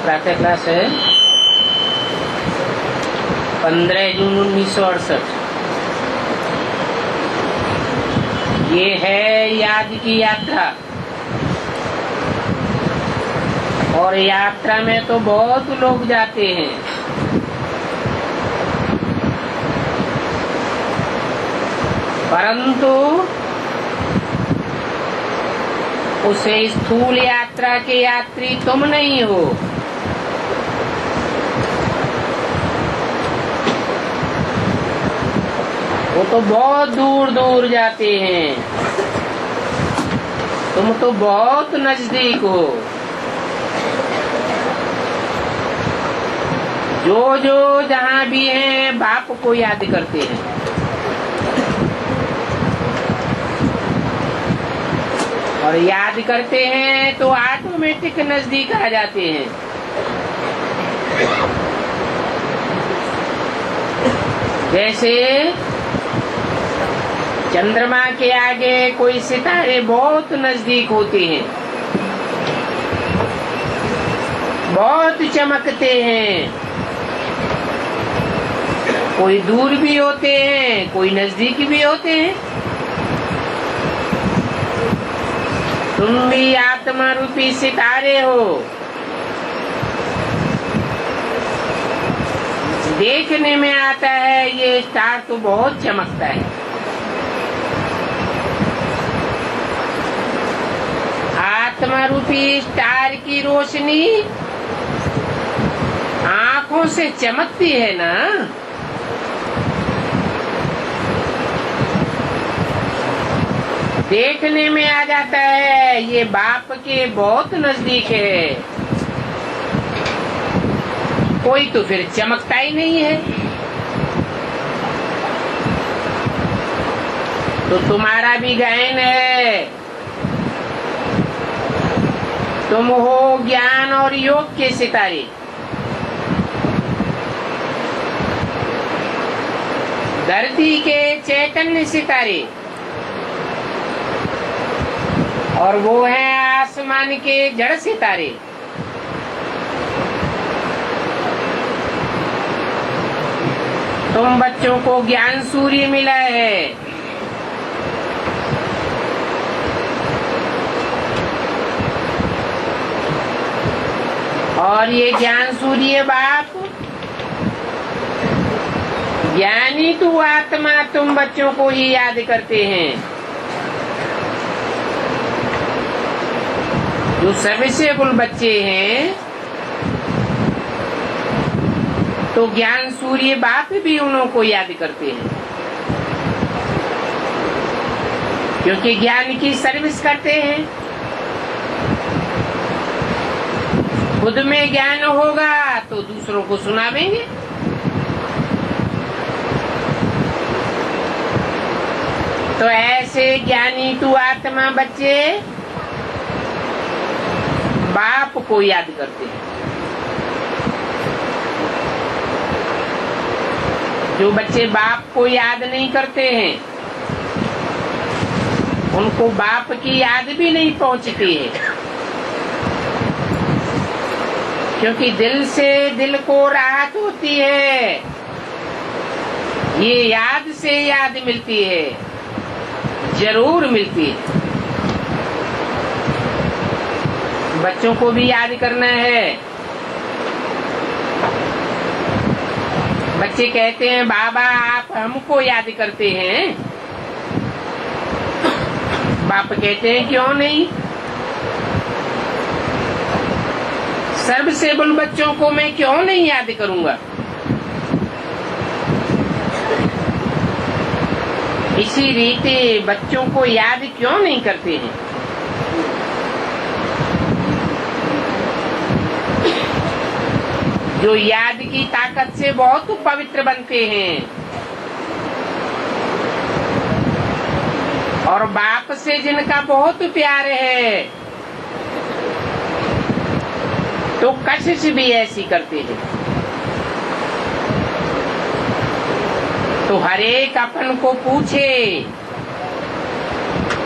प्रातः क्लास है 15 जून 1968। ये है याद की यात्रा। और यात्रा में तो बहुत लोग जाते हैं, परंतु उसे स्थूल यात्रा के यात्री तुम नहीं हो। वो तो बहुत दूर दूर जाते हैं, तुम तो बहुत नजदीक हो। जो जो जहाँ भी हैं बाप को याद करते हैं। और याद करते हैं तो ऑटोमेटिक नजदीक आ जाते हैं। जैसे चंद्रमा के आगे कोई सितारे बहुत नजदीक होते हैं, बहुत चमकते हैं। कोई दूर भी होते हैं, कोई नजदीक भी होते हैं। तुम भी आत्मा रूपी सितारे हो। देखने में आता है ये स्टार तो बहुत चमकता है। आत्मा रूपी स्टार की रोशनी आंखों से चमकती है ना। देखने में आ जाता है ये बाप के बहुत नजदीक है। कोई तो फिर चमकता ही नहीं है। तो तुम्हारा भी गायन है। तुम हो ज्ञान और योग के सितारे। धरती के चैतन्य सितारे, और वो है आसमान के जड़ सितारे। तुम बच्चों को ज्ञान सूर्य मिला है। और ये ज्ञान सूर्य बाप ज्ञानी तू आत्मा तुम बच्चों को ही याद करते हैं। जो सबसे कुल बच्चे हैं तो ज्ञान सूर्य बाप भी उन्हों को याद करते हैं, क्योंकि ज्ञान की सर्विस करते हैं। खुद में ज्ञान होगा तो दूसरों को सुनावेंगे। तो ऐसे ज्ञानी तू आत्मा बच्चे बाप को याद करते हैं। जो बच्चे बाप को याद नहीं करते हैं उनको बाप की याद भी नहीं पहुंचती है, क्योंकि दिल से दिल को राहत होती है। ये याद से याद मिलती है, जरूर मिलती है। बच्चों को भी याद करना है। बच्चे कहते हैं बाबा आप हमको याद करते हैं। बाप कहते हैं क्यों नहीं। सर्वसेबुल बच्चों को मैं क्यों नहीं याद करूंगा। इसी रीति बच्चों को याद क्यों नहीं करते हैं। जो याद की ताकत से बहुत पवित्र बनते हैं और बाप से जिनका बहुत प्यार है तो कशिश भी ऐसी करते हैं। तो हर एक अपन को पूछे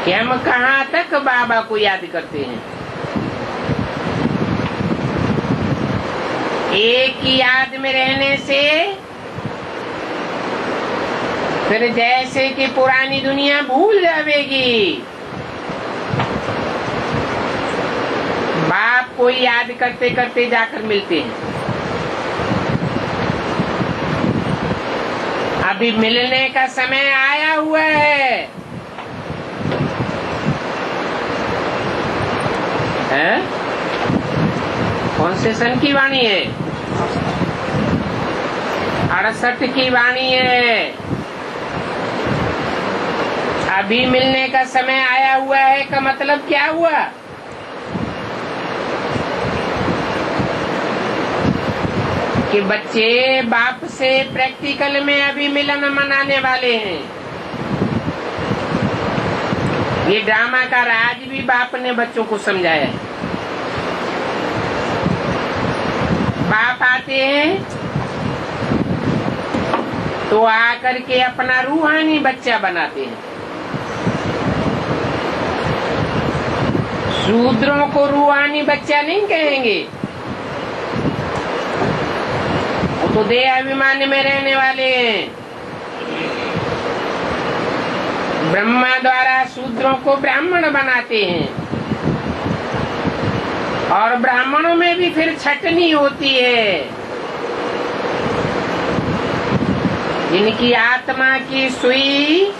कि हम कहाँ तक बाबा को याद करते हैं। एक की याद में रहने से फिर जैसे कि पुरानी दुनिया भूल जाएगी। बाप को याद करते करते जाकर मिलते हैं। अभी मिलने का समय आया हुआ है, हैं? कौन से सन की वाणी है? 68 की वाणी है। अभी मिलने का समय आया हुआ है का मतलब क्या हुआ? कि बच्चे बाप से प्रैक्टिकल में अभी मिलन मनाने वाले हैं। ये ड्रामा का राज भी बाप ने बच्चों को समझाया है। बाप आते हैं तो आकर के अपना रूहानी बच्चा बनाते हैं। शूद्रों को रूहानी बच्चा नहीं कहेंगे, वो तो देह अभिमान में रहने वाले हैं। ब्रह्मा द्वारा शूद्रों को ब्राह्मण बनाते हैं, और ब्राह्मणों में भी फिर छटनी होती है। जिनकी आत्मा की सुई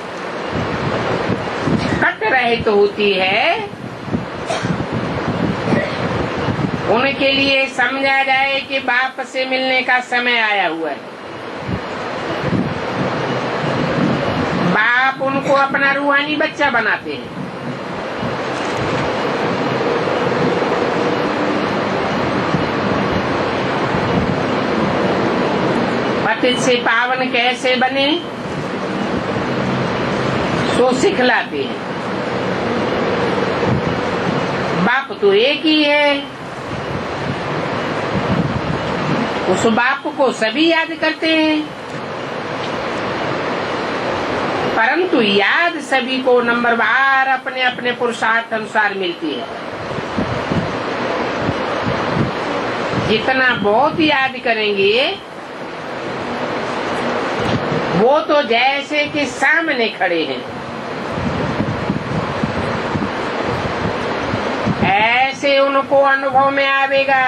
कट रहित होती है, उनके लिए समझा जाए कि बाप से मिलने का समय आया हुआ है। बाप उनको अपना रूहानी बच्चा बनाते हैं। पतित से पावन कैसे बने सो सिखलाते हैं। बाप तो एक ही है, उस बाप को सभी याद करते हैं, परंतु याद सभी को नंबरवार अपने अपने पुरुषार्थ अनुसार मिलती है। जितना बहुत याद करेंगे वो तो जैसे कि सामने खड़े हैं, ऐसे उनको अनुभव में आवेगा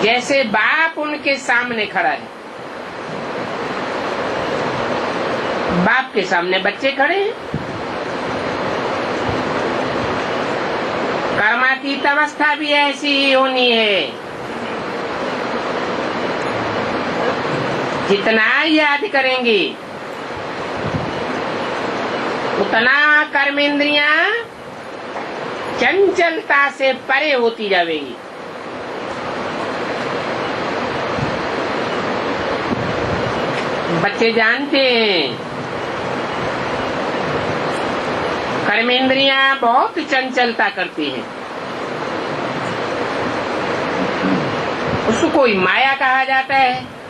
जैसे बाप उनके सामने खड़ा है। बाप के सामने बच्चे खड़े हैं। कर्मातीत अवस्था भी ऐसी ही होनी है। जितना याद करेंगे उतना कर्मेंद्रियां चंचलता से परे होती जाएगी। बच्चे जानते हैं कर्मेंद्रियां बहुत चंचलता करती हैं। उसको कोई माया कहा जाता है।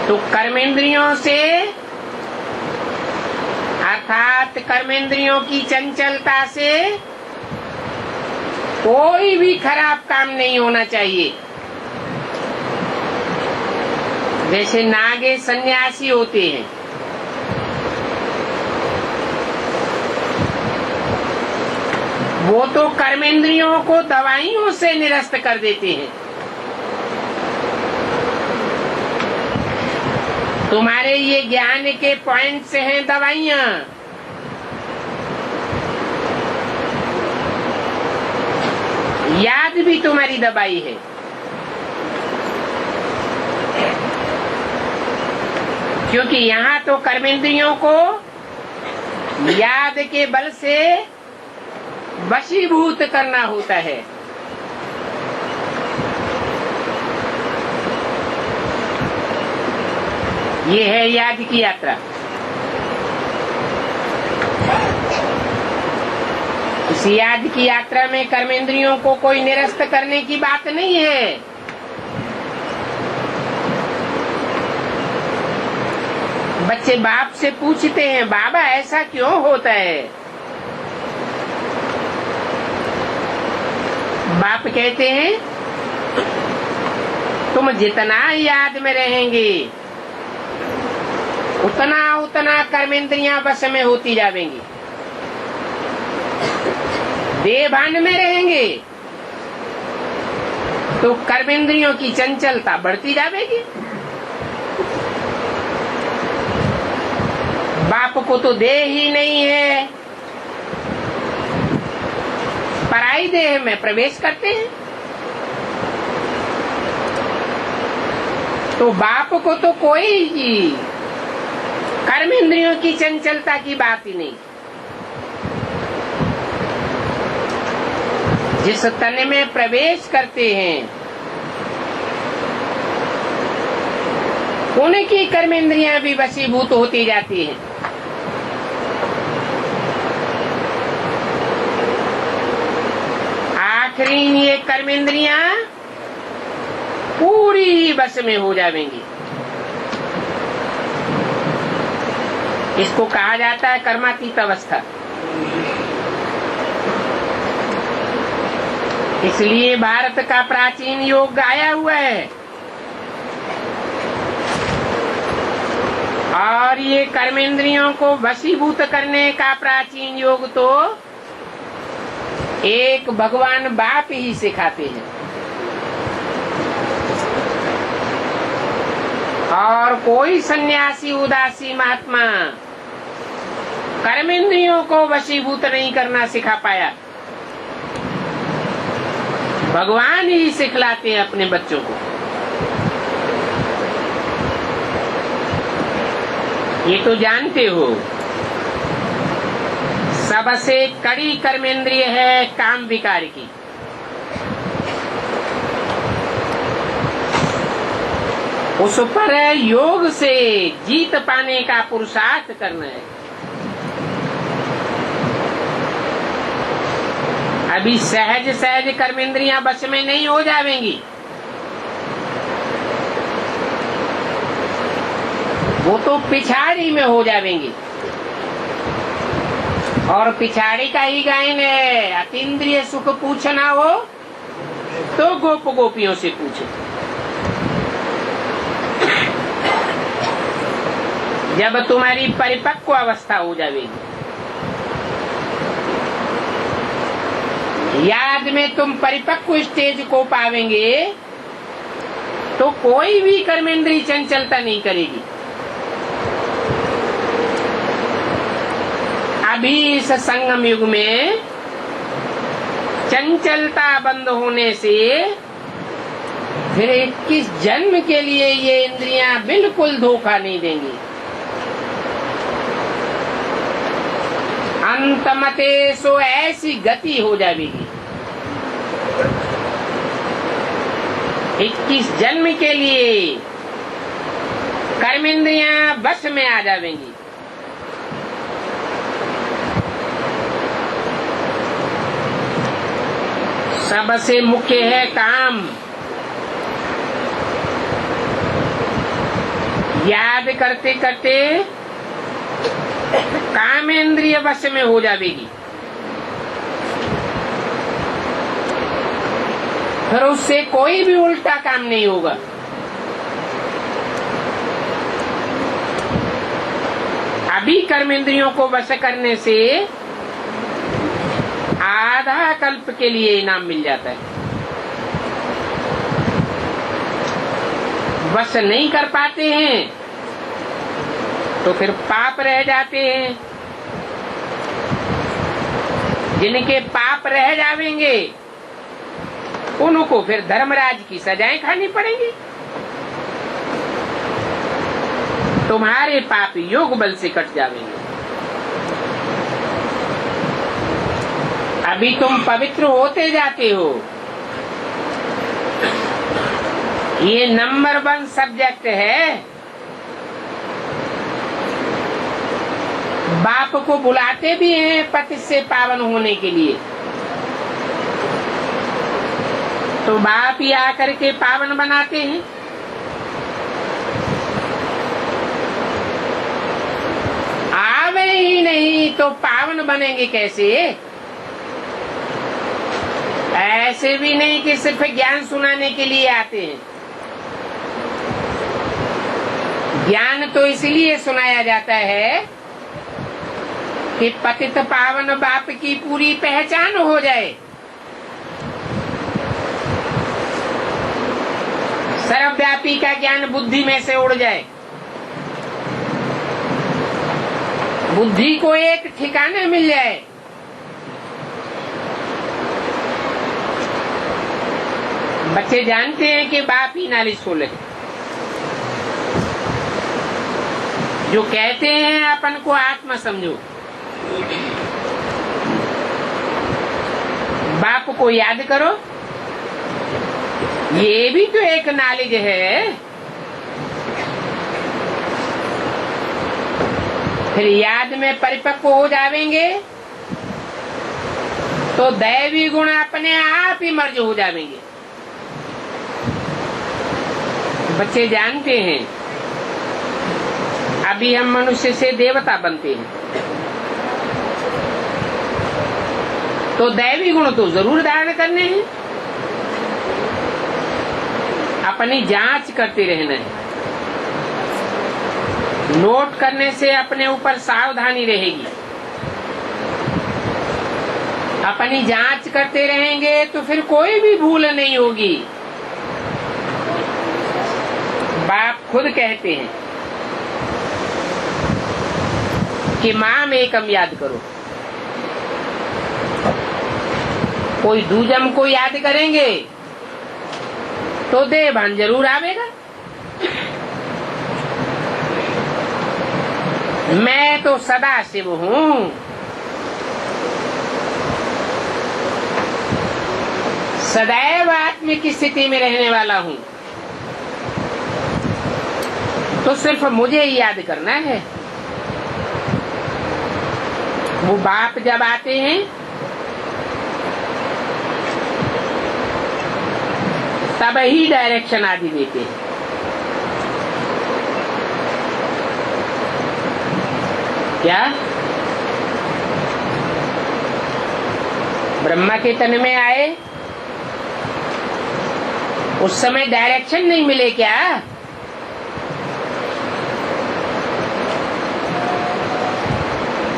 तो कर्मेंद्रियों से अर्थात कर्मेंद्रियों की चंचलता से कोई भी खराब काम नहीं होना चाहिए। जैसे नागे सन्यासी होते हैं, वो तो कर्मेंद्रियों को दवाइयों से निरस्त कर देते हैं। तुम्हारे ये ज्ञान के पॉइंट्स हैं दवाइयां। याद भी तुम्हारी दवाई है। क्योंकि यहाँ तो कर्मेंद्रियों को याद के बल से वशीभूत करना होता है। ये है याद की यात्रा। इस याद की यात्रा में कर्मेंद्रियों को कोई निरस्त करने की बात नहीं है। बच्चे बाप से पूछते हैं, बाबा ऐसा क्यों होता है? बाप कहते हैं तुम जितना याद में रहेंगे उतना उतना कर्मेंद्रियां वश में होती जाएंगी। देह भान में रहेंगे तो कर्मेंद्रियों की चंचलता बढ़ती जाएगी। बाप को तो देह ही नहीं है, पराई देह में प्रवेश करते हैं तो बाप को तो कोई कर्मेंद्रियों की चंचलता की बात ही नहीं। जिस तन में प्रवेश करते हैं उनकी कर्मेंद्रियां भी वशीभूत होती जाती हैं। आखिरी ये कर्मेंद्रियां पूरी ही वश में हो जाएंगी। इसको कहा जाता है कर्मातीत अवस्था। इसलिए भारत का प्राचीन योग गाया हुआ है और ये कर्मेंद्रियों को वशीभूत करने का प्राचीन योग तो एक भगवान बाप ही सिखाते हैं और कोई सन्यासी उदासी महात्मा कर्मेंद्रियों को वशीभूत नहीं करना सिखा पाया। भगवान ही सिखलाते हैं अपने बच्चों को। ये तो जानते हो सबसे कड़ी कर्मेंद्रिय है काम विकार की। उस पर योग से जीत पाने का पुरुषार्थ करना है। अभी सहज सहज कर्मेंद्रियां बस में नहीं हो जाएंगी। वो तो पिछाड़ी में हो जाएंगी और पिछाड़ी का ही गायन है। अतीन्द्रिय सुख पूछना हो तो गोप गोपियों से पूछो। जब तुम्हारी परिपक्व अवस्था हो जाएगी, याद में तुम परिपक्व स्टेज को पावेंगे तो कोई भी कर्मेंद्रिय चंचलता नहीं करेगी। अभी इस संगम युग में चंचलता बंद होने से फिर 21 जन्म के लिए ये इंद्रियां बिल्कुल धोखा नहीं देंगी। अंतमते सो ऐसी गति हो जाएगी 21 जन्म के लिए कर्मेंद्रियां बस में आ जाएंगी। सबसे मुख्य है काम। याद करते करते कामेंद्रिय वश में हो जाएगी। फिर उससे कोई भी उल्टा काम नहीं होगा। अभी कर्मेंद्रियों को वश करने से आधा कल्प के लिए इनाम मिल जाता है। वश नहीं कर पाते हैं तो फिर पाप रह जाते हैं। जिनके पाप रह जाएंगे उनको फिर धर्मराज की सजाएं खानी पड़ेंगी। तुम्हारे पाप योग बल से कट जाएंगे। अभी तुम पवित्र होते जाते हो। ये नंबर 1 सब्जेक्ट है। बाप को बुलाते भी हैं पति से पावन होने के लिए, तो बाप ही आकर के पावन बनाते हैं। आवे ही नहीं तो पावन बनेंगे कैसे? ऐसे भी नहीं कि सिर्फ ज्ञान सुनाने के लिए आते हैं। ज्ञान तो इसलिए सुनाया जाता है कि पतित पावन बाप की पूरी पहचान हो जाए, सर्वव्यापी का ज्ञान बुद्धि में से उड़ जाए, बुद्धि को एक ठिकाना मिल जाए। बच्चे जानते हैं कि बाप ही नालिशफुल है। जो कहते हैं अपन को आत्मा समझो, बाप को याद करो, ये भी तो एक नॉलेज है। फिर याद में परिपक्व हो जाएंगे तो दैवी गुण अपने आप ही मर्ज हो जाएंगे। बच्चे जानते हैं अभी हम मनुष्य से देवता बनते हैं तो दैवी गुण तो जरूर धारण करने हैं, अपनी जांच करते रहना है। नोट करने से अपने ऊपर सावधानी रहेगी। अपनी जांच करते रहेंगे तो फिर कोई भी भूल नहीं होगी। बाप खुद कहते हैं कि माम एकम याद करो। कोई दूजम को याद करेंगे तो देवभान जरूर आवेगा। मैं तो सदा शिव हूँ, सदैव आत्मिक की स्थिति में रहने वाला हूँ, तो सिर्फ मुझे ही याद करना है। वो बाप जब आते हैं तब ही डायरेक्शन आदि देते हैं। क्या ब्रह्मा के तन में आए उस समय डायरेक्शन नहीं मिले क्या?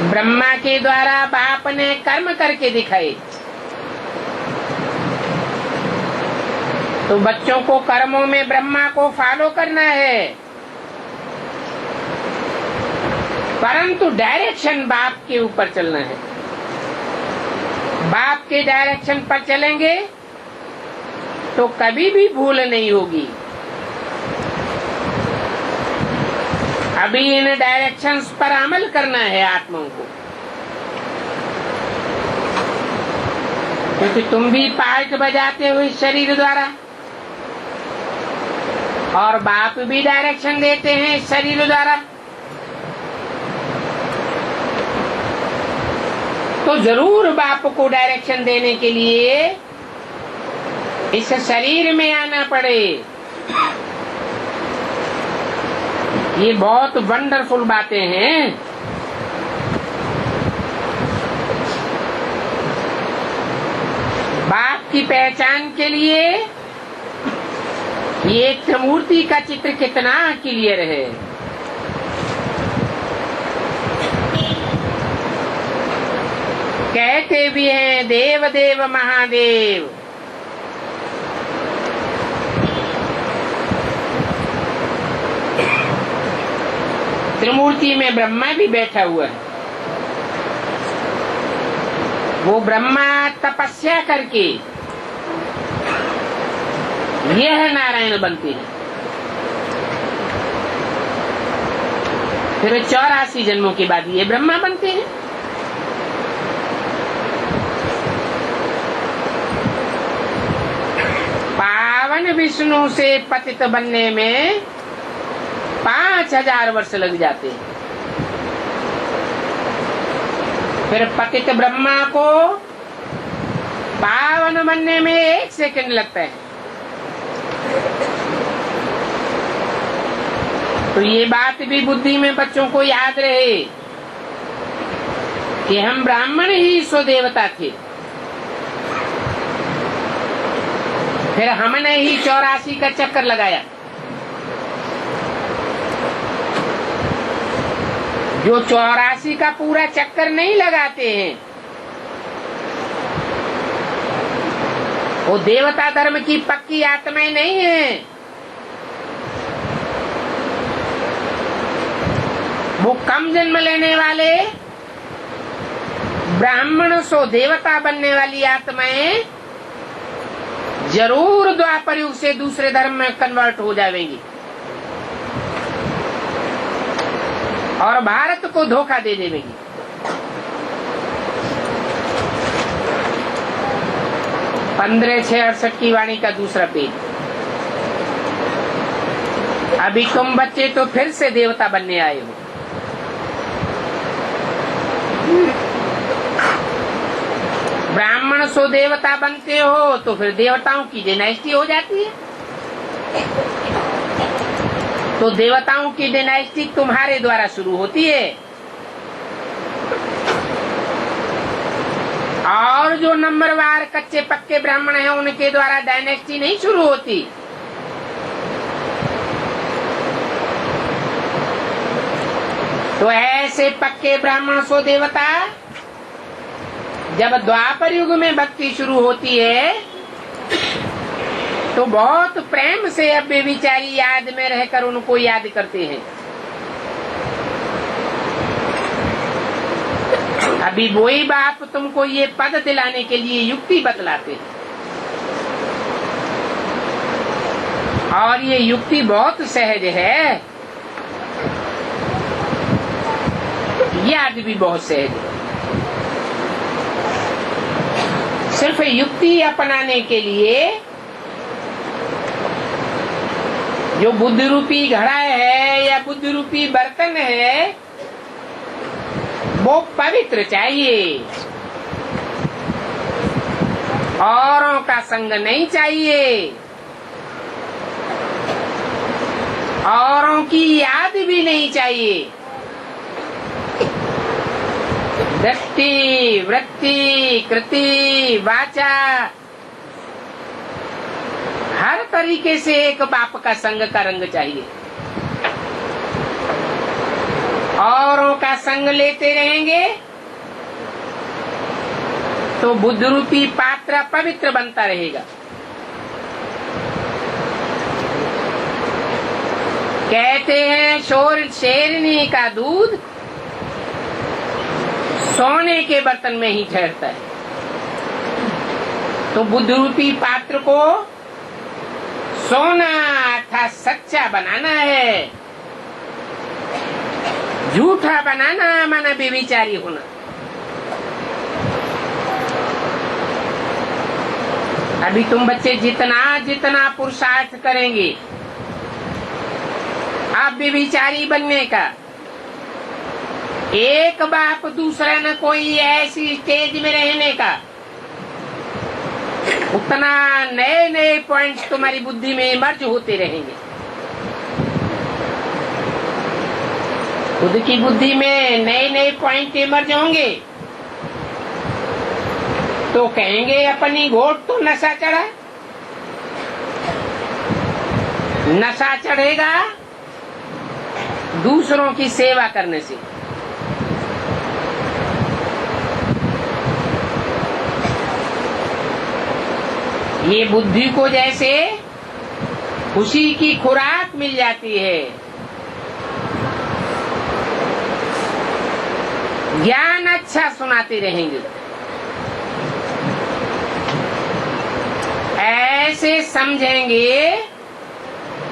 ब्रह्मा के द्वारा बाप ने कर्म करके दिखाए। तो बच्चों को कर्मों में ब्रह्मा को फॉलो करना है, परंतु डायरेक्शन बाप के ऊपर चलना है। बाप के डायरेक्शन पर चलेंगे तो कभी भी भूल नहीं होगी। अभी इन डायरेक्शंस पर अमल करना है आत्माओं को, क्योंकि तुम भी पार्ट बजाते हो इस शरीर द्वारा और बाप भी डायरेक्शन देते हैं इस शरीर द्वारा। तो जरूर बाप को डायरेक्शन देने के लिए इस शरीर में आना पड़े। ये बहुत वंडरफुल बातें हैं। बाप की पहचान के लिए ये त्रिमूर्ति का चित्र कितना क्लियर है। कहते भी हैं देव देव महादेव। त्रिमूर्ति में ब्रह्मा भी बैठा हुआ है। वो ब्रह्मा तपस्या करके यह नारायण बनते हैं। फिर 84 जन्मों के बाद ये ब्रह्मा बनते हैं। पावन विष्णु से पतित बनने में 5000 वर्ष लग जाते हैं। फिर पतित ब्रह्मा को पावन बनने में 1 सेकंड लगता है। तो ये बात भी बुद्धि में बच्चों को याद रहे कि हम ब्राह्मण ही स्वदेवता थे। फिर हमने ही 84 का चक्कर लगाया। जो 84 का पूरा चक्कर नहीं लगाते हैं वो देवता धर्म की पक्की आत्माएं नहीं है। वो कम जन्म लेने वाले ब्राह्मण सो देवता बनने वाली आत्माएं जरूर द्वापर युग से दूसरे धर्म में कन्वर्ट हो जाएंगी और भारत को धोखा दे देंगी। 15/6/68 की वाणी का दूसरा पेज। अभी तुम बच्चे तो फिर से देवता बनने आए हो। ब्राह्मण सो देवता बनते हो तो फिर देवताओं की डायनेस्टी हो जाती है। तो देवताओं की डायनेस्टी तुम्हारे द्वारा शुरू होती है और जो नंबरवार कच्चे पक्के ब्राह्मण हैं उनके द्वारा डायनेस्टी नहीं शुरू होती। तो ऐसे पक्के ब्राह्मण सो देवता जब द्वापर युग में भक्ति शुरू होती है तो बहुत प्रेम से अब बेविचारी याद में रहकर उनको याद करते हैं। अभी वही बाप तुमको ये पद दिलाने के लिए युक्ति बतलाते हैं और ये युक्ति बहुत सहज है, याद भी बहुत सहज है। सिर्फ युक्ति अपनाने के लिए जो बुद्ध रूपी घड़ा है या बुद्ध रूपी बर्तन है वो पवित्र चाहिए, औरों का संग नहीं चाहिए, औरों की याद भी नहीं चाहिए। दृष्टि, वृत्ति, कृति, वाचा हर तरीके से एक बाप का संग का रंग चाहिए। औरों का संग लेते रहेंगे तो बुद्ध रूपी पात्र पवित्र बनता रहेगा। कहते हैं शेरनी का दूध सोने के बर्तन में ही ठहरता है। तो बुद्ध रूपी पात्र को सोना अर्थात सच्चा बनाना है, झूठा बनाना माना बेविचारी होना। अभी तुम बच्चे जितना जितना पुरुषार्थ करेंगे आप बेविचारी बनने का, एक बाप दूसरा न कोई ऐसी स्टेज में रहने का, उतना नए नए पॉइंट्स तुम्हारी बुद्धि में इमर्ज होते रहेंगे। खुद की बुद्धि में नए नए पॉइंट इमर्ज होंगे तो कहेंगे अपनी घोट तो नशा चढ़ा। नशा चढ़ेगा दूसरों की सेवा करने से। ये बुद्धि को जैसे खुशी की खुराक मिल जाती है, ज्ञान अच्छा सुनाते रहेंगे, ऐसे समझेंगे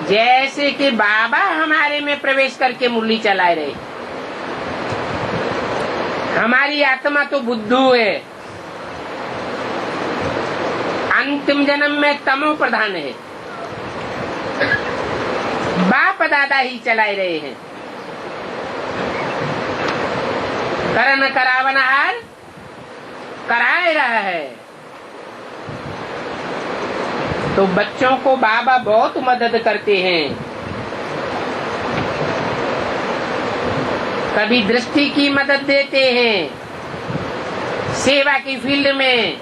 जैसे कि बाबा हमारे में प्रवेश करके मुरली चलाए रहे। हमारी आत्मा तो बुद्धू है, अंतिम जन्म में तमो प्रधान है, बाप दादा ही चलाए रहे हैं। करन करावनहार कराए रहा है। तो बच्चों को बाबा बहुत मदद करते हैं। कभी दृष्टि की मदद देते हैं सेवा की फील्ड में,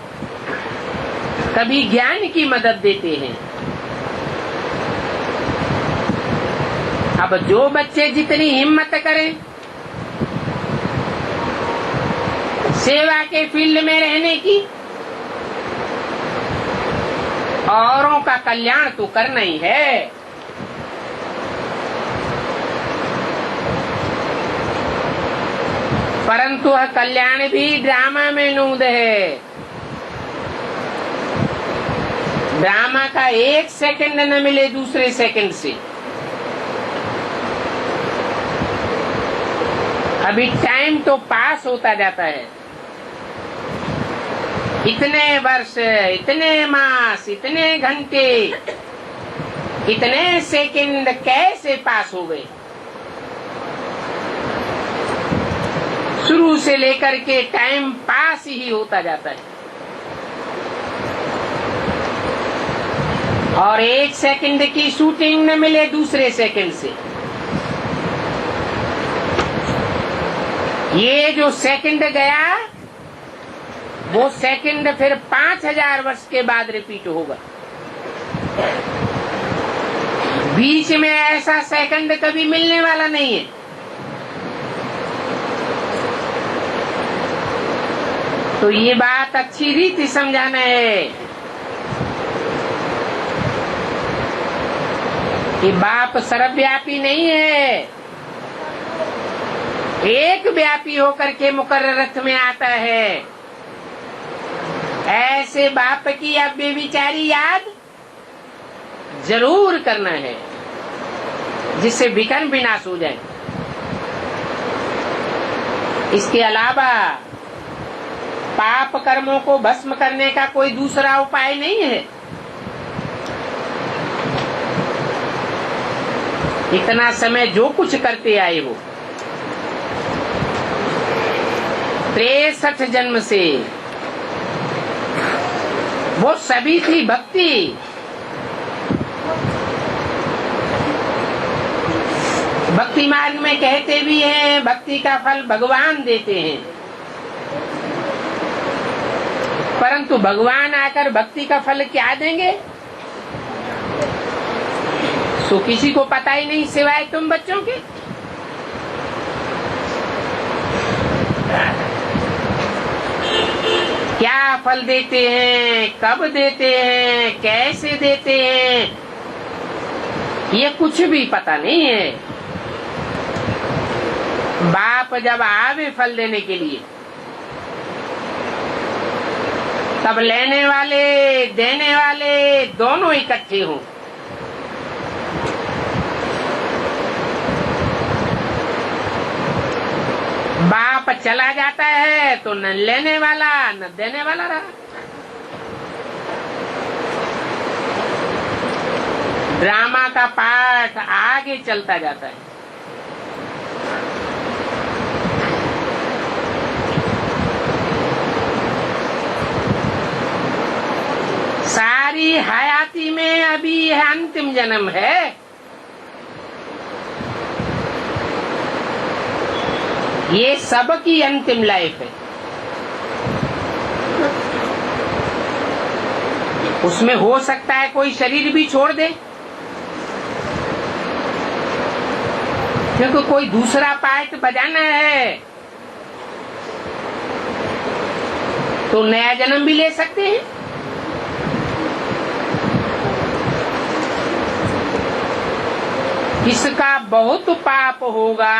कभी ज्ञान की मदद देते हैं। अब जो बच्चे जितनी हिम्मत करें सेवा के फील्ड में रहने की, औरों का कल्याण तो करना ही है। परंतु वह कल्याण भी ड्रामा में नूद है। ड्रामा का 1 सेकंड न मिले दूसरे सेकंड से। अभी टाइम तो पास होता जाता है। इतने वर्ष, इतने मास, इतने घंटे, इतने सेकंड कैसे पास हो गए। शुरू से लेकर के टाइम पास ही होता जाता है। और 1 सेकंड की शूटिंग न मिले दूसरे सेकंड से। ये जो सेकंड गया वो सेकंड फिर 5000 वर्ष के बाद रिपीट होगा। बीच में ऐसा सेकंड कभी मिलने वाला नहीं है। तो ये बात अच्छी रीति समझाना है कि बाप सर्वव्यापी नहीं है, एक व्यापी होकर के मुकर्रर रथ में आता है। ऐसे बाप की अब बेविचारी याद जरूर करना है, जिससे विकर्म विनाश हो जाए। इसके अलावा पाप कर्मों को भस्म करने का कोई दूसरा उपाय नहीं है। इतना समय जो कुछ करते आए हो 63 जन्म से, वो सभी थी भक्ति। भक्ति मार्ग में कहते भी हैं भक्ति का फल भगवान देते हैं। परंतु भगवान आकर भक्ति का फल क्या देंगे तो किसी को पता ही नहीं सिवाय तुम बच्चों के। क्या फल देते हैं, कब देते हैं, कैसे देते हैं, ये कुछ भी पता नहीं है। बाप जब आवे फल देने के लिए तब लेने वाले देने वाले दोनों इकट्ठे हों। बाप चला जाता है तो न लेने वाला न देने वाला रहा। ड्रामा का पाठ आगे चलता जाता है। सारी हयाती में अभी यह अंतिम जन्म है। ये सबकी अंतिम लाइफ है। उसमें हो सकता है कोई शरीर भी छोड़ दे, क्योंकि कोई दूसरा पार्ट बजाना है तो नया जन्म भी ले सकते हैं। किसका बहुत पाप होगा,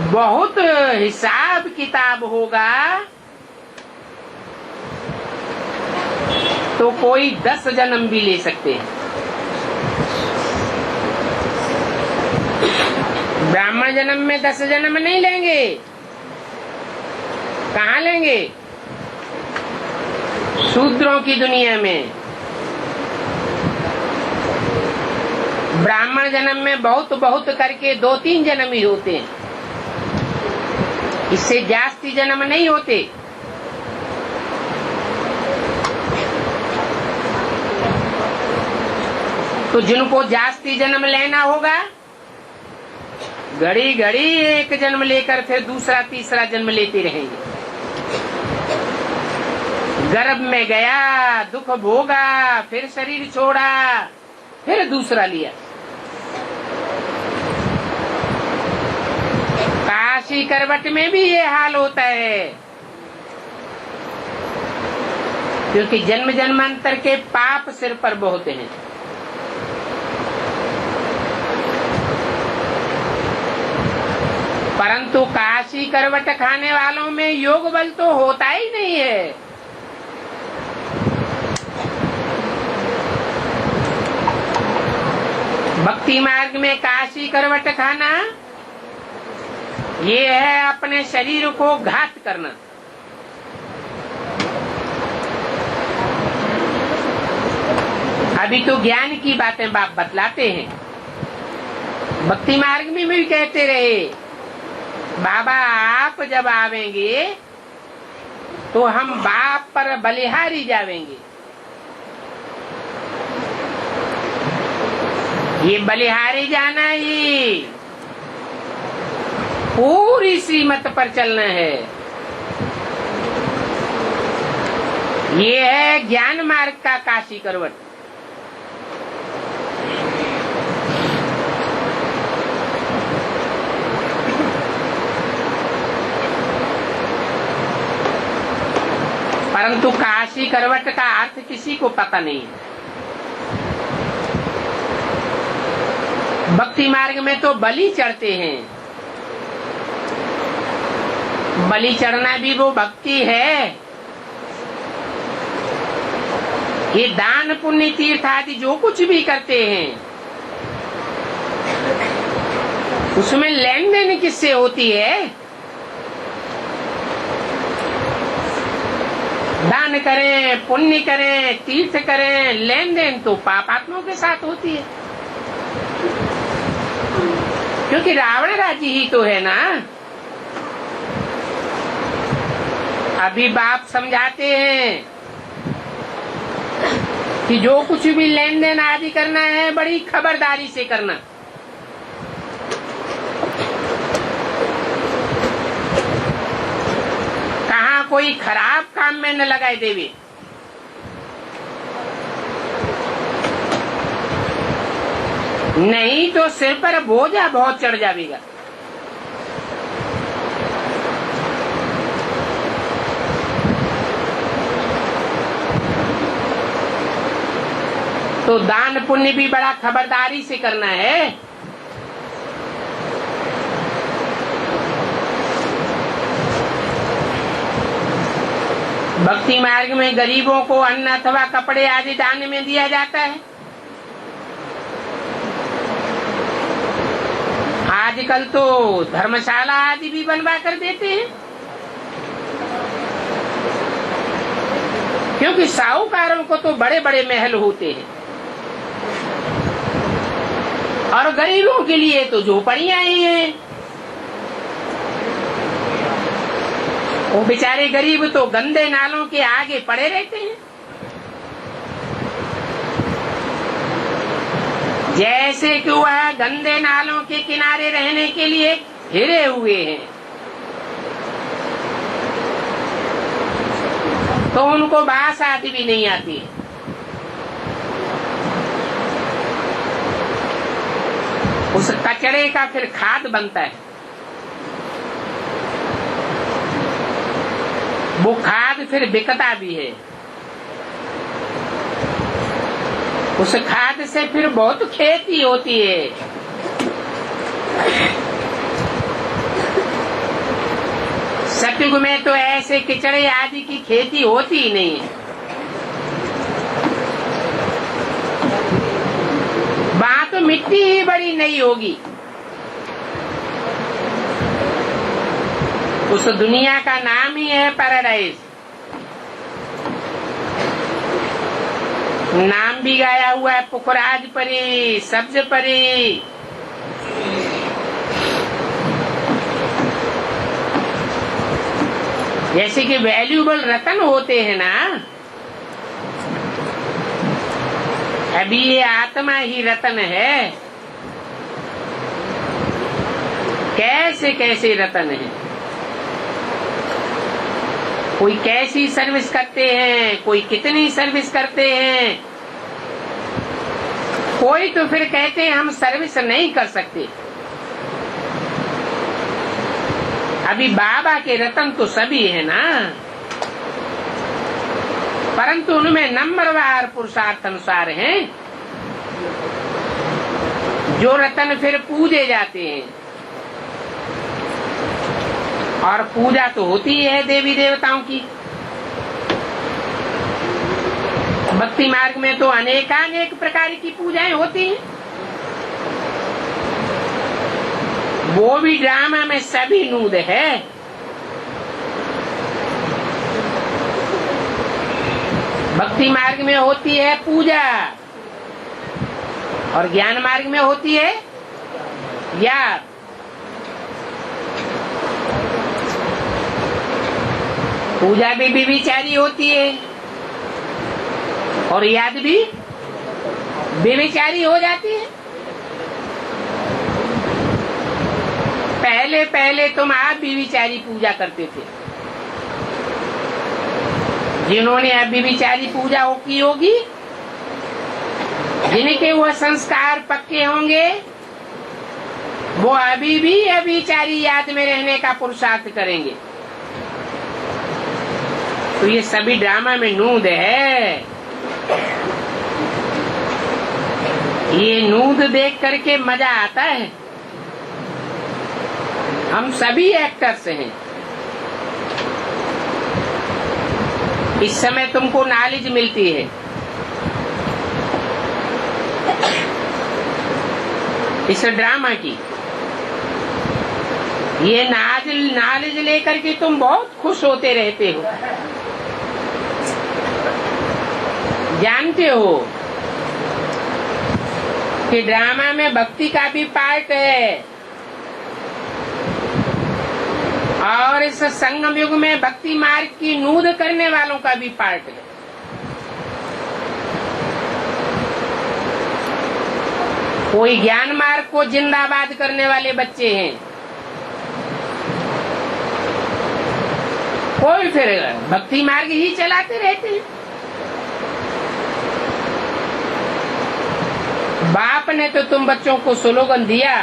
बहुत हिसाब किताब होगा, तो कोई 10 जन्म भी ले सकते हैं। ब्राह्मण जन्म में 10 जन्म नहीं लेंगे। कहाँ लेंगे? शूद्रों की दुनिया में। ब्राह्मण जन्म में बहुत बहुत करके 2-3 जन्म ही होते हैं, इससे जास्ती जन्म नहीं होते। तो जिनको जास्ती जन्म लेना होगा, घड़ी घड़ी एक जन्म लेकर फिर दूसरा तीसरा जन्म लेते रहेंगे। गर्भ में गया, दुख भोगा, फिर शरीर छोड़ा, फिर दूसरा लिया। काशी करवट में भी ये हाल होता है, क्योंकि जन्म जन्मांतर के पाप सिर पर बहुत हैं। परंतु काशी करवट खाने वालों में योग बल तो होता ही नहीं है। भक्ति मार्ग में काशी करवट खाना ये है अपने शरीर को घात करना। अभी तो ज्ञान की बातें बाप बतलाते हैं। भक्ति मार्ग में भी कहते रहे, बाबा आप जब आवेंगे तो हम बाप पर बलिहारी जावेंगे। ये बलिहारी जाना ही पूरी श्रीमत पर चलना है। ये है ज्ञान मार्ग का काशी करवट। परंतु काशी करवट का अर्थ किसी को पता नहीं है। भक्ति मार्ग में तो बलि चढ़ते हैं। बलि चढ़ना भी वो भक्ति है। ये दान पुण्य तीर्थ आदि जो कुछ भी करते हैं उसमें लेन देन किससे होती है? दान करें, पुण्य करें, तीर्थ करें, लेन देन तो पापात्माओं के साथ होती है। क्योंकि रावण राज्य ही तो है ना। अभी बाप समझाते हैं कि जो कुछ भी लेन देन आदि करना है बड़ी खबरदारी से करना। कहाँ कोई खराब काम में न लगाए देवे। नहीं तो सिर पर बोझा बहुत चढ़ जाएगा। तो दान पुण्य भी बड़ा खबरदारी से करना है। भक्ति मार्ग में गरीबों को अन्न अथवा कपड़े आदि दान में दिया जाता है। आजकल तो धर्मशाला आदि भी बनवा कर देते हैं, क्योंकि साहूकारों को तो बड़े बड़े महल होते हैं और गरीबों के लिए तो झोपड़ियां ही हैं। वो बेचारे गरीब तो गंदे नालों के आगे पड़े रहते हैं। जैसे कि वह गंदे नालों के किनारे रहने के लिए घिरे हुए हैं, तो उनको बास आदि भी नहीं आती। उस कचरे का फिर खाद बनता है। वो खाद फिर बिकता भी है। उस खाद से फिर बहुत खेती होती है। सतयुग में तो ऐसे किचड़े आदि की खेती होती ही नहीं है। वहां तो मिट्टी ही बड़ी नहीं होगी। उस दुनिया का नाम ही है पैराडाइज। नाम भी गाया हुआ है, पुखराज परी, सब्ज परी। जैसे कि वैल्यूबल रतन होते हैं ना, अभी ये आत्मा ही रतन है। कैसे कैसे रतन है। कोई कैसी सर्विस करते हैं, कोई कितनी सर्विस करते हैं, कोई तो फिर कहते हैं हम सर्विस नहीं कर सकते। अभी बाबा के रतन तो सभी है ना, परंतु उनमें नंबरवार पुरुषार्थ अनुसार हैं जो रतन फिर पूजे जाते हैं। और पूजा तो होती है देवी देवताओं की। भक्ति मार्ग में तो अनेकानेक प्रकार की पूजाएं होती हैं। वो भी ड्रामा में सभी नूद है। भक्ति मार्ग में होती है पूजा और ज्ञान मार्ग में होती है याद। पूजा भी बेविचारी होती है और याद भी बेविचारी हो जाती है। पहले पहले तुम आप बेविचारी पूजा करते थे। जिन्होंने अब बेविचारी पूजा की होगी, जिनके वो संस्कार पक्के होंगे, वो अभी भी अभिचारी याद में रहने का पुरुषार्थ करेंगे। तो ये सभी ड्रामा में नूद है। ये नूद देख करके मजा आता है। हम सभी एक्टर्स हैं। इस समय तुमको नॉलेज मिलती है। इस ड्रामा की ये नॉलेज लेकर के तुम बहुत खुश होते रहते हो। जानते हो कि ड्रामा में भक्ति का भी पार्ट है और इस संगम युग में भक्ति मार्ग की नूद करने वालों का भी पार्ट है। कोई ज्ञान मार्ग को जिंदाबाद करने वाले बच्चे हैं, कोई फिर भक्ति मार्ग ही चलाते रहते हैं। बाप ने तो तुम बच्चों को स्लोगन दिया,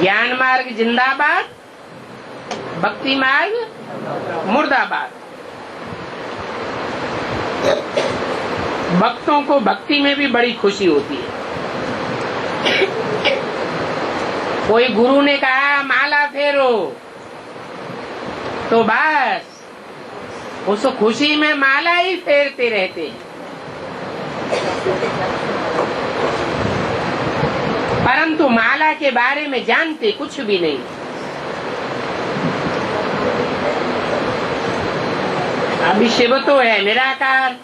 ज्ञान मार्ग जिंदाबाद, भक्ति मार्ग मुर्दाबाद। भक्तों को भक्ति में भी बड़ी खुशी होती है। कोई गुरु ने कहा माला फेरो, तो बस उस खुशी में माला ही फेरते रहते हैं। परंतु माला के बारे में जानते कुछ भी नहीं। अभी शिव तो है निराकार,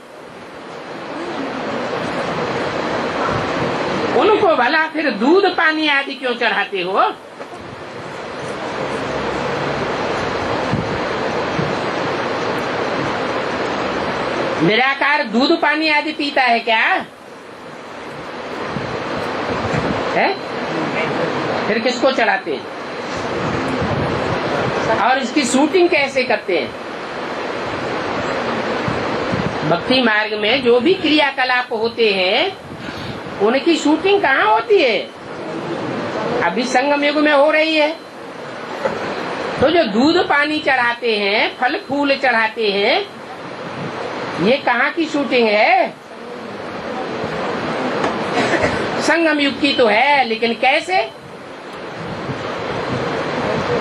उनको भला फिर दूध पानी आदि क्यों चढ़ाते हो? निराकार दूध पानी आदि पीता है क्या है? फिर किसको चढ़ाते हैं और इसकी शूटिंग कैसे करते हैं? भक्ति मार्ग में जो भी क्रियाकलाप होते हैं उनकी शूटिंग कहाँ होती है? अभी संगम युग में हो रही है। तो जो दूध पानी चढ़ाते हैं, फल फूल चढ़ाते हैं, ये कहाँ की शूटिंग है? संगम युग की तो है, लेकिन कैसे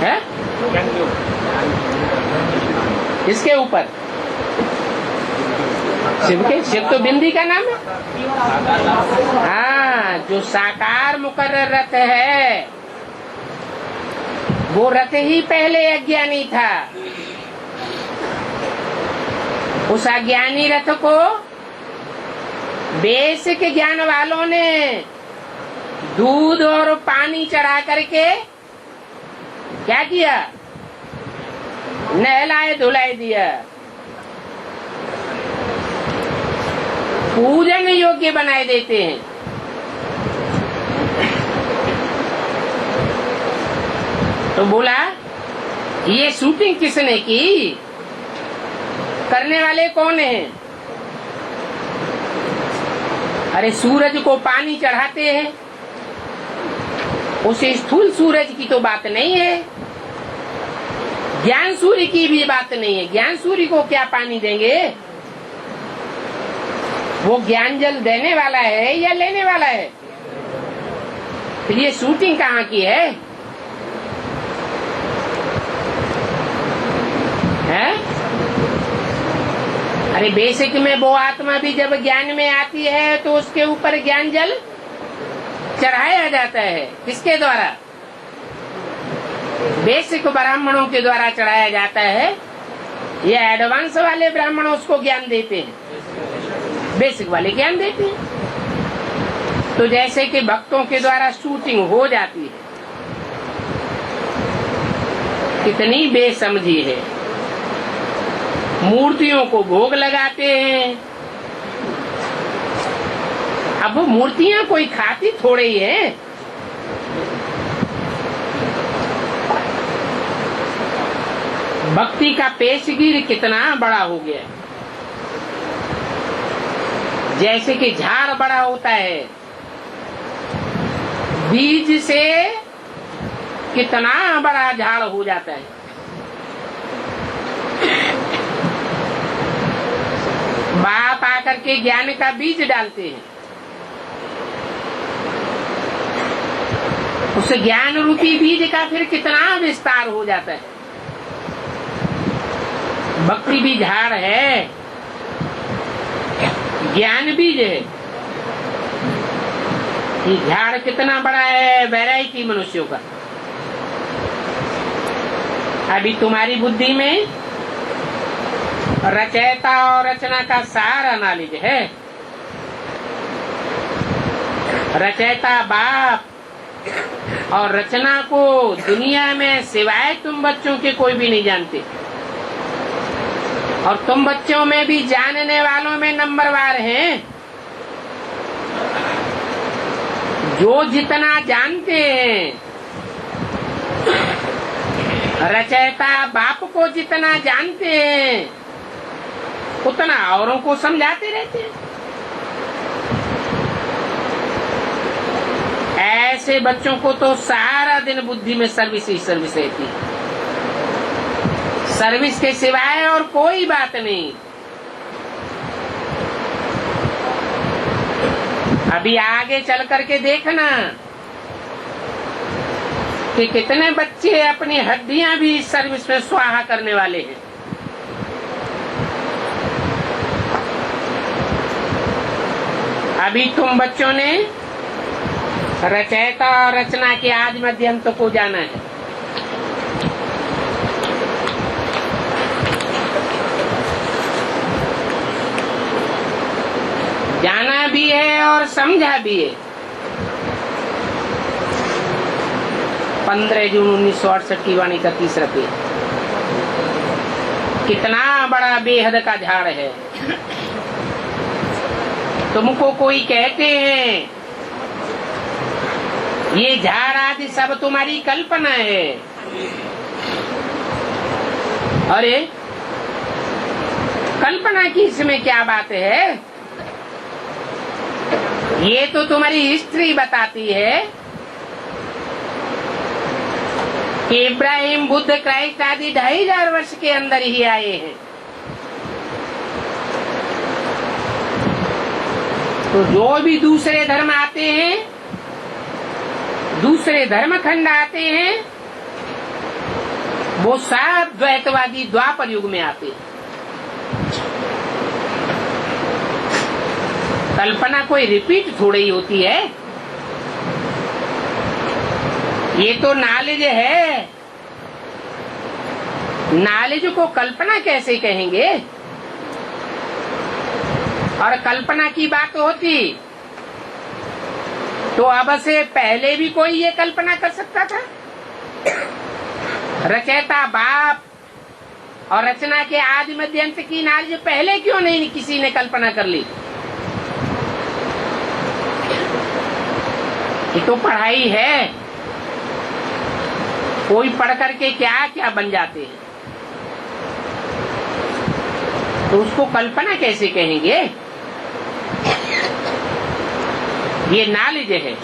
है? इसके ऊपर शिव तो बिंदी का नाम है। हाँ, जो साकार मुकर्रर रथ है वो रथ ही पहले अज्ञानी था। उस अज्ञानी रथ को बेसिक ज्ञान वालों ने दूध और पानी चढ़ा करके क्या किया? नहलाए धुलाई दिया, पूजन योग्य बनाए देते हैं। तो बोला ये शूटिंग किसने की? करने वाले कौन हैं? अरे सूरज को पानी चढ़ाते हैं, उस स्थूल सूरज की तो बात नहीं है, ज्ञान सूर्य की भी बात नहीं है। ज्ञान सूर्य को क्या पानी देंगे? वो ज्ञान जल देने वाला है या लेने वाला है? फिर ये शूटिंग कहाँ की है? हैं? अरे बेसिक में वो आत्मा भी जब ज्ञान में आती है तो उसके ऊपर ज्ञान जल चढ़ाया जाता है। किसके द्वारा? बेसिक ब्राह्मणों के द्वारा चढ़ाया जाता है। ये एडवांस वाले ब्राह्मण उसको ज्ञान देते हैं, बेसिक वाले ज्ञान देते हैं। तो जैसे कि भक्तों के द्वारा शूटिंग हो जाती है, कितनी बेसमझी है। मूर्तियों को भोग लगाते हैं। अब वो मूर्तियां कोई खाती थोड़े ही है। भक्ति का पेशगीर कितना बड़ा हो गया। जैसे कि झाड़ बड़ा होता है, बीज से कितना बड़ा झाड़ हो जाता है। बाप आकर के ज्ञान का बीज डालते हैं, उस ज्ञान रूपी बीज का फिर कितना विस्तार हो जाता है। भक्ति भी झाड़ है, ज्ञान बीज है। ये झाड़ कितना बड़ा है वैरायटी मनुष्यों का। अभी तुम्हारी बुद्धि में रचयिता और रचना का सारा नॉलेज है। रचयिता बाप और रचना को दुनिया में सिवाय तुम बच्चों के कोई भी नहीं जानते, और तुम बच्चों में भी जानने वालों में नंबरवार हैं। जो जितना जानते हैं, रचयिता बाप को जितना जानते हैं, उतना औरों को समझाते रहते हैं। ऐसे बच्चों को तो सारा दिन बुद्धि में सर्विस ही सर्विस रहती है, सर्विस के सिवाय और कोई बात नहीं। अभी आगे चल करके देखना कि कितने बच्चे अपनी हड्डियां भी सर्विस में स्वाहा करने वाले हैं। अभी तुम बच्चों ने रचयिता और रचना के आदि मध्य अंत को जाना है। जाना भी है और समझा भी है। 15 जून 1968 की वाणी का 30 पेज। कितना बड़ा बेहद का झाड़ है। तुमको कोई कहते हैं ये झाड़ आदि सब तुम्हारी कल्पना है। अरे कल्पना की इसमें क्या बात है? ये तो तुम्हारी हिस्ट्री बताती है कि इब्राहिम, बुद्ध, क्राइस्ट आदि 2500 वर्ष के अंदर ही आए हैं। तो जो भी दूसरे धर्म आते हैं, दूसरे धर्म खंड आते हैं, वो सब द्वैतवादी द्वापर युग में आते हैं। कल्पना कोई रिपीट थोड़ी ही होती है। ये तो नॉलेज है। नॉलेज को कल्पना कैसे कहेंगे? और कल्पना की बात होती तो अब से पहले भी कोई ये कल्पना कर सकता था। रचयिता बाप और रचना के आदि मध्य अंत की नॉलेज पहले क्यों नहीं किसी ने कल्पना कर ली? ये तो पढ़ाई है। कोई पढ़ करके क्या क्या बन जाते हैं, तो उसको कल्पना कैसे कहेंगे? ये नॉलेज है,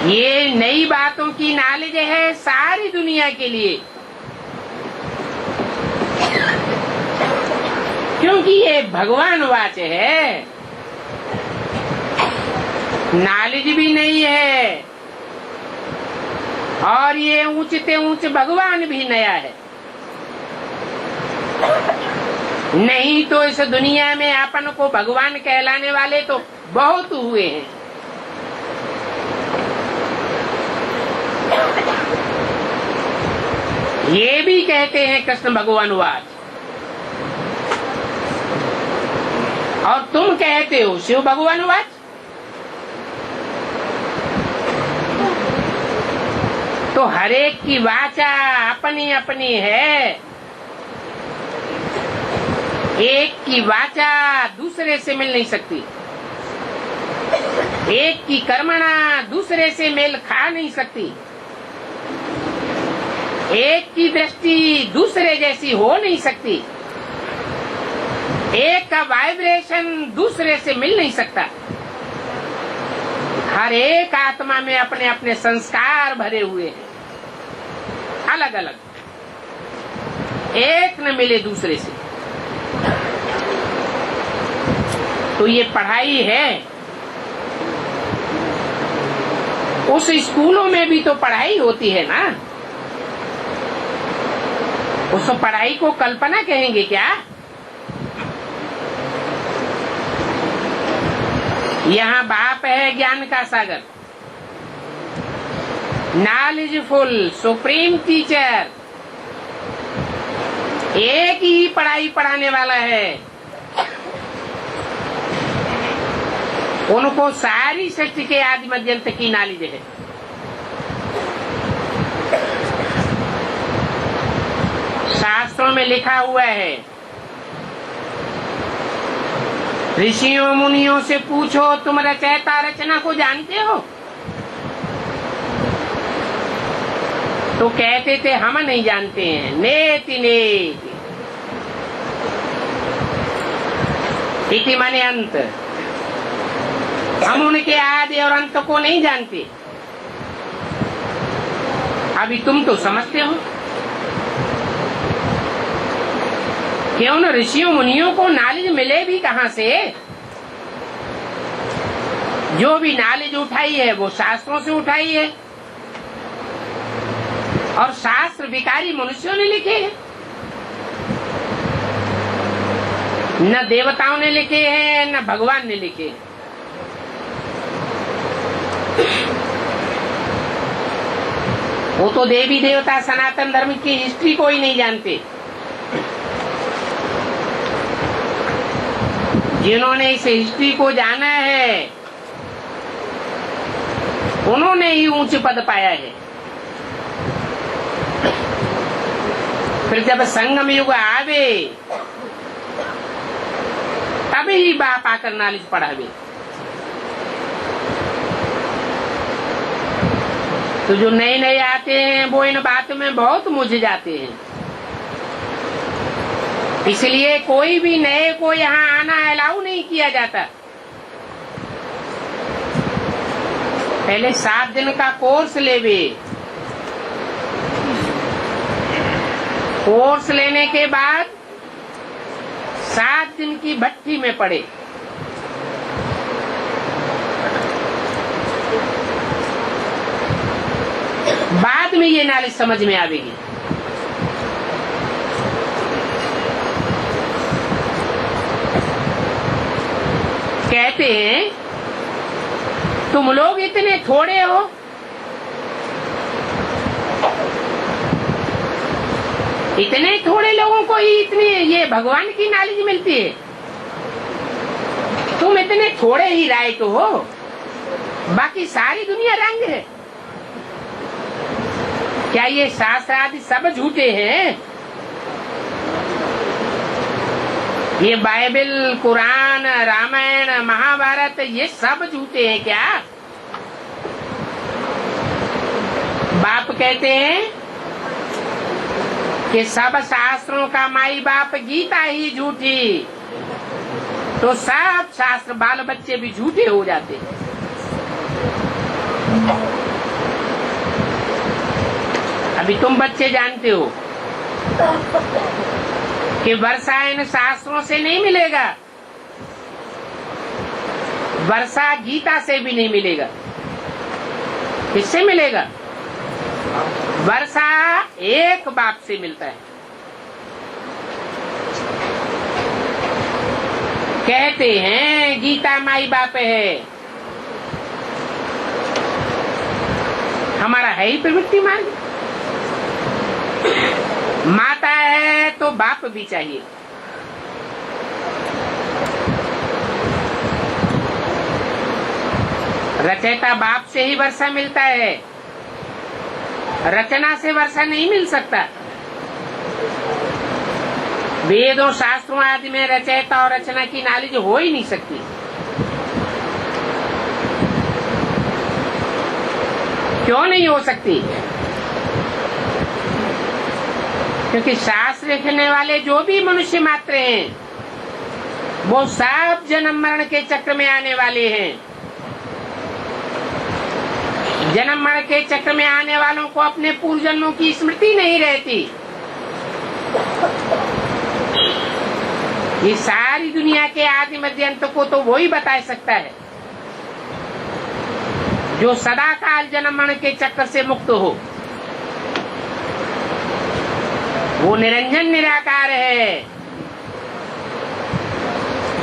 ये नई बातों की नॉलेज है सारी दुनिया के लिए, क्योंकि ये भगवान वाच है। नॉलेज भी नहीं है और ये ऊंचते ऊंच भगवान भी नया है। नहीं तो इस दुनिया में अपन को भगवान कहलाने वाले तो बहुत हुए हैं। ये भी कहते हैं कृष्ण भगवान वाच, और तुम कहते हो शिव भगवान वाच। तो हरेक की वाचा अपनी अपनी है। एक की वाचा दूसरे से मिल नहीं सकती, एक की कर्मणा दूसरे से मेल खा नहीं सकती, एक की दृष्टि दूसरे जैसी हो नहीं सकती, एक का वाइब्रेशन दूसरे से मिल नहीं सकता। हर एक आत्मा में अपने अपने संस्कार भरे हुए हैं, अलग अलग, एक न मिले दूसरे से। तो ये पढ़ाई है। उस स्कूलों में भी तो पढ़ाई होती है ना, उस पढ़ाई को कल्पना कहेंगे क्या? यहाँ बाप है ज्ञान का सागर, नॉलेजफुल सुप्रीम टीचर, एक ही पढ़ाई पढ़ाने वाला है। उनको सारी सृष्टि के आदि मध्यंत की नॉलेज है। शास्त्रों में लिखा हुआ है, ऋषियों मुनियों से पूछो तुम रचयिता रचना को जानते हो? तो कहते थे हम नहीं जानते हैं। नेति नेति इति माने अंत, हम उनके आदि और अंत को नहीं जानते। अभी तुम तो समझते हो। क्यों न ऋषियों मुनियों को नॉलेज मिले भी कहां से? जो भी नॉलेज उठाई है वो शास्त्रों से उठाई है, और शास्त्र विकारी मनुष्यों ने लिखे हैं, न देवताओं ने लिखे हैं न भगवान ने लिखे हैं। वो तो देवी देवता सनातन धर्म की हिस्ट्री को ही नहीं जानते। जिन्होंने इस हिस्ट्री को जाना है उन्होंने ही ऊंचे पद पाया है। फिर जब संगम युग आवे तभी ही बाप आकर नॉलेज पढ़ावे। तो जो नए नए आते हैं वो इन बातों में बहुत मुझ जाते हैं। इसलिए कोई भी नए को यहाँ आना अलाउ नहीं किया जाता। पहले 7 दिन का कोर्स लेवे, कोर्स लेने के बाद 7 दिन की भट्टी में पड़े। बाद में ये नॉलेज समझ में आवेगी। कहते हैं तुम लोग इतने थोड़े हो, इतने थोड़े लोगों को ही इतनी ये भगवान की नॉलेज मिलती है। तुम इतने थोड़े ही राइट हो, बाकी सारी दुनिया रंग है। क्या ये शास्त्र आदि सब झूठे हैं? ये बाइबल, कुरान, रामायण, महाभारत ये सब झूठे हैं क्या? बाप कहते हैं कि सब शास्त्रों का माई बाप गीता ही झूठी, तो सब शास्त्र बाल बच्चे भी झूठे हो जाते। अभी तुम बच्चे जानते हो कि वर्षा इन शास्त्रों से नहीं मिलेगा, वर्षा गीता से भी नहीं मिलेगा। किससे मिलेगा? वर्षा एक बाप से मिलता है। कहते हैं गीता माई बाप है, हमारा है ही प्रवृत्ति मार्ग। माता है तो बाप भी चाहिए। रचयिता बाप से ही वर्षा मिलता है, रचना से वर्षा नहीं मिल सकता। वेदों शास्त्रों आदि में रचयिता और रचना की नॉलेज हो ही नहीं सकती। क्यों नहीं हो सकती? क्योंकि शास्त्र लिखने वाले जो भी मनुष्य मात्र हैं वो सब जन्म मरण के चक्र में आने वाले हैं। जन्म मरण के चक्र में आने वालों को अपने पूर्व जन्मों की स्मृति नहीं रहती। ये सारी दुनिया के आदि मध्य अंत को तो वो ही बता सकता है जो सदा काल जन्म मरण के चक्र से मुक्त हो। वो निरंजन निराकार है,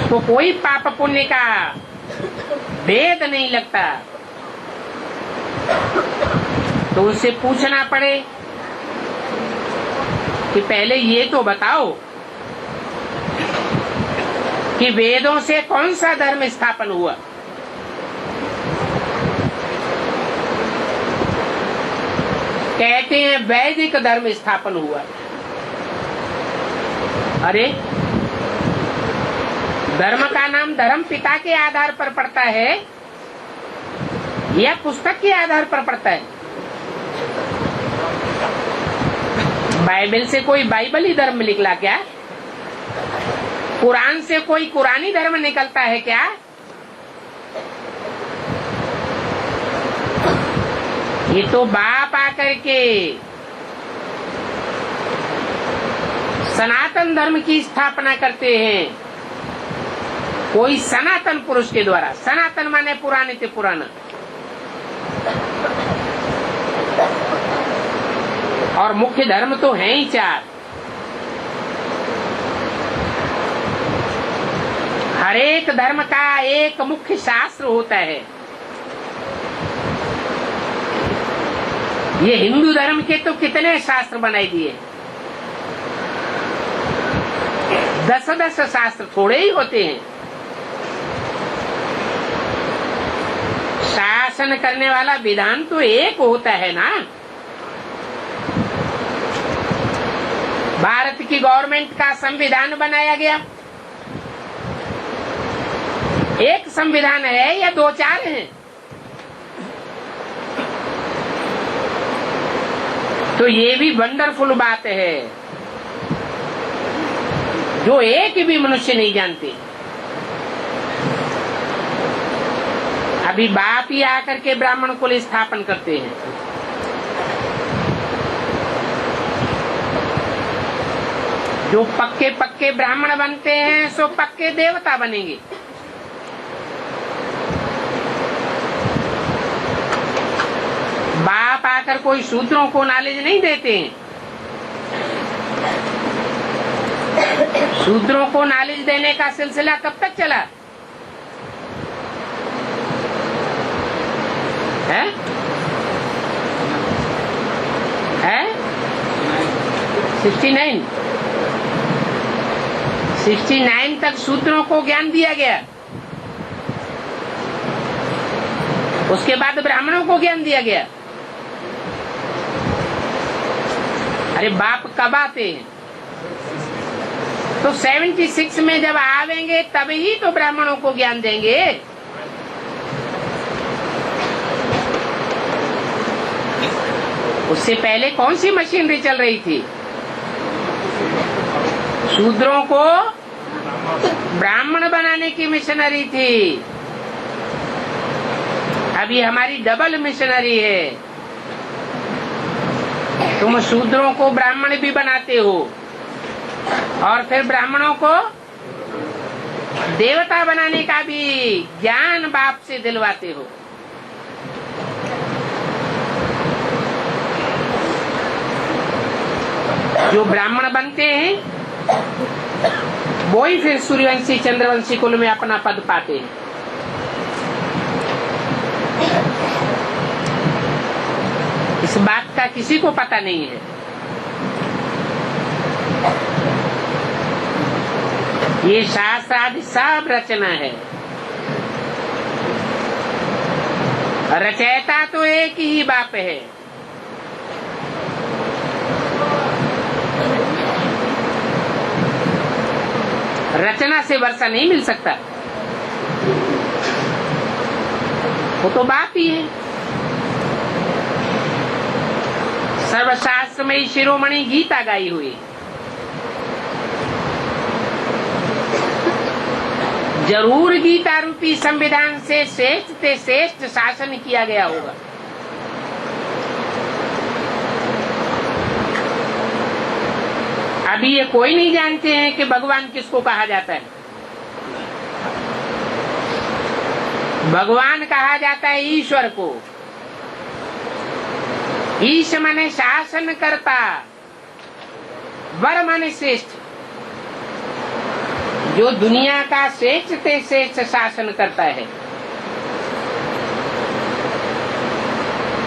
तो कोई पाप पुण्य का भेद नहीं लगता। तो उससे पूछना पड़े कि पहले ये तो बताओ कि वेदों से कौन सा धर्म स्थापन हुआ? कहते हैं वैदिक धर्म स्थापन हुआ। अरे धर्म का नाम धर्म पिता के आधार पर पड़ता है या पुस्तक के आधार पर पड़ता है? बाइबल से कोई बाइबली धर्म निकला क्या? कुरान से कोई कुरानी धर्म निकलता है क्या? ये तो बाप आकर के सनातन धर्म की स्थापना करते हैं, कोई सनातन पुरुष के द्वारा। सनातन माने पुराने से पुराना। और मुख्य धर्म तो हैं ही 4। हर एक धर्म का एक मुख्य शास्त्र होता है। ये हिंदू धर्म के तो कितने शास्त्र बनाई दिए। 10 शास्त्र थोड़े ही होते हैं। शासन करने वाला विधान तो एक होता है ना। भारत की गवर्नमेंट का संविधान बनाया गया, एक संविधान है या 2-4 हैं? तो ये भी वंडरफुल बात है जो एक भी मनुष्य नहीं जानते। अभी बाप ही आकर के ब्राह्मण कुल स्थापन करते हैं। जो पक्के पक्के ब्राह्मण बनते हैं सो पक्के देवता बनेंगे। बाप आकर कोई शूद्रों को नॉलेज नहीं देते हैं। शूद्रों को नॉलेज देने का सिलसिला कब तक चला है? 69 तक शूद्रों को ज्ञान दिया गया। उसके बाद ब्राह्मणों को ज्ञान दिया गया। अरे बाप कब आते हैं? तो 76 में जब आवेंगे तभी तो ब्राह्मणों को ज्ञान देंगे। उससे पहले कौन सी मशीनरी चल रही थी? शूद्रों को ब्राह्मण बनाने की मिशनरी थी। अभी हमारी डबल मिशनरी है। तुम शूद्रों को ब्राह्मण भी बनाते हो और फिर ब्राह्मणों को देवता बनाने का भी ज्ञान बाप से दिलवाते हो। जो ब्राह्मण बनते हैं वो ही फिर सूर्यवंशी चंद्रवंशी कुल में अपना पद पाते हैं। इस बात का किसी को पता नहीं है। ये शास्त्र आदि सब रचना है। रचयिता तो एक ही बाप है। रचना से वर्षा नहीं मिल सकता, वो तो बाप ही है। सर्वशास्त्र में शिरोमणि गीता गाई हुई। जरूर गीता रूपी संविधान से श्रेष्ठ से श्रेष्ठ शासन किया गया होगा। अभी ये कोई नहीं जानते हैं कि भगवान किसको कहा जाता है। भगवान कहा जाता है ईश्वर को। ईश माने शासन करता, वर माने श्रेष्ठ। जो दुनिया का श्रेष्ठ से श्रेष्ठ शासन करता है।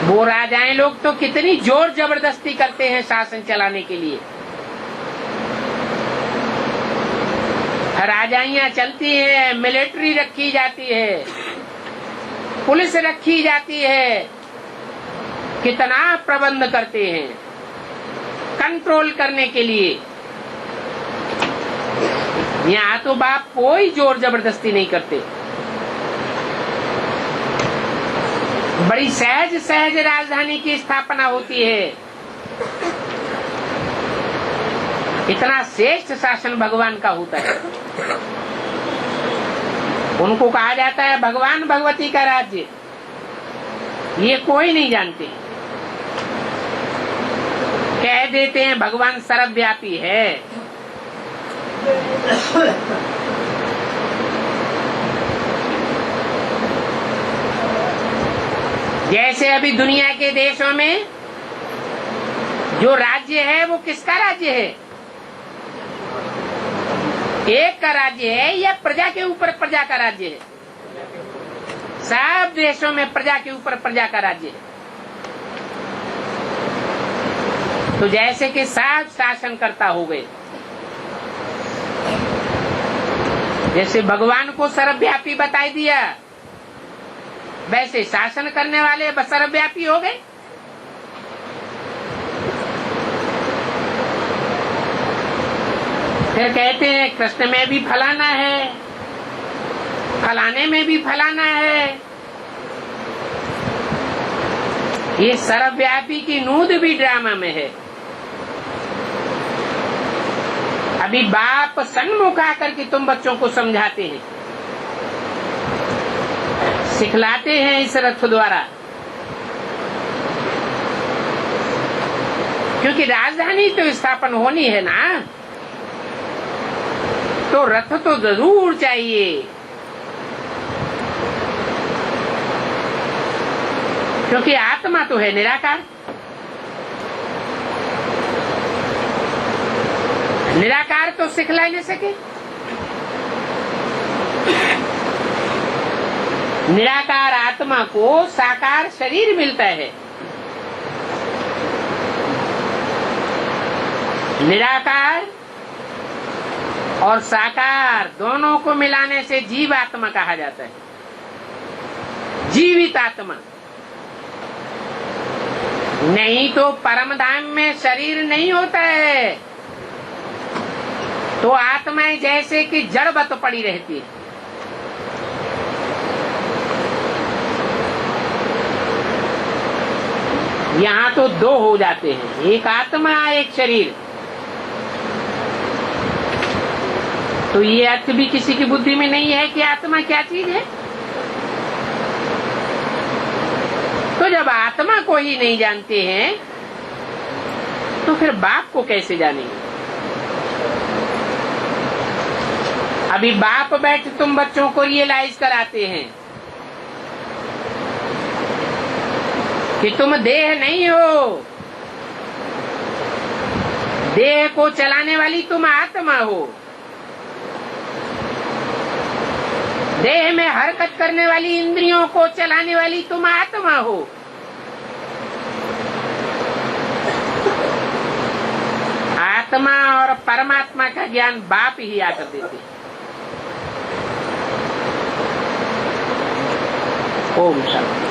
वो राजाएं लोग तो कितनी जोर जबरदस्ती करते हैं शासन चलाने के लिए। राजाइयां चलती हैं, मिलिट्री रखी जाती है, पुलिस रखी जाती है, कितना प्रबंध करते हैं कंट्रोल करने के लिए। यहाँ तो बाप कोई जोर जबरदस्ती नहीं करते। बड़ी सहज सहज राजधानी की स्थापना होती है। इतना श्रेष्ठ शासन भगवान का होता है। उनको कहा जाता है भगवान भगवती का राज्य। ये कोई नहीं जानते। कह देते हैं भगवान सर्वव्यापी है। जैसे अभी दुनिया के देशों में जो राज्य है वो किसका राज्य है? एक का राज्य है या प्रजा के ऊपर प्रजा का राज्य है? सब देशों में प्रजा के ऊपर प्रजा का राज्य है। तो जैसे कि सब शासनकर्ता हो गए, जैसे भगवान को सर्वव्यापी बताई दिया, वैसे शासन करने वाले सर्वव्यापी हो गए। फिर कहते हैं कृष्ण में भी फलाना है, फलाने में भी फलाना है। ये सर्वव्यापी की नूद भी ड्रामा में है। अभी बाप सन्मुख आकर के तुम बच्चों को समझाते हैं, सिखलाते हैं इस रथ द्वारा। क्योंकि राजधानी तो स्थापन होनी है ना, तो रथ तो जरूर चाहिए। क्योंकि आत्मा तो है निराकार। निराकार तो सिखला नहीं सके। निराकार आत्मा को साकार शरीर मिलता है। निराकार और साकार दोनों को मिलाने से जीव आत्मा कहा जाता है। जीवित आत्मा। नहीं तो परम धाम में शरीर नहीं होता है, तो आत्माएं जैसे कि जड़वत पड़ी रहती है। यहाँ तो दो हो जाते हैं, एक आत्मा एक शरीर। तो ये अर्थ भी किसी की बुद्धि में नहीं है कि आत्मा क्या चीज है। तो जब आत्मा को ही नहीं जानते हैं तो फिर बाप को कैसे जानेंगे। अभी बाप बैठ तुम बच्चों को रियलाइज कराते हैं कि तुम देह नहीं हो, देह को चलाने वाली तुम आत्मा हो, देह में हरकत करने वाली इंद्रियों को चलाने वाली तुम आत्मा हो। आत्मा और परमात्मा का ज्ञान बाप ही आकर देते हैं। ओम शांति।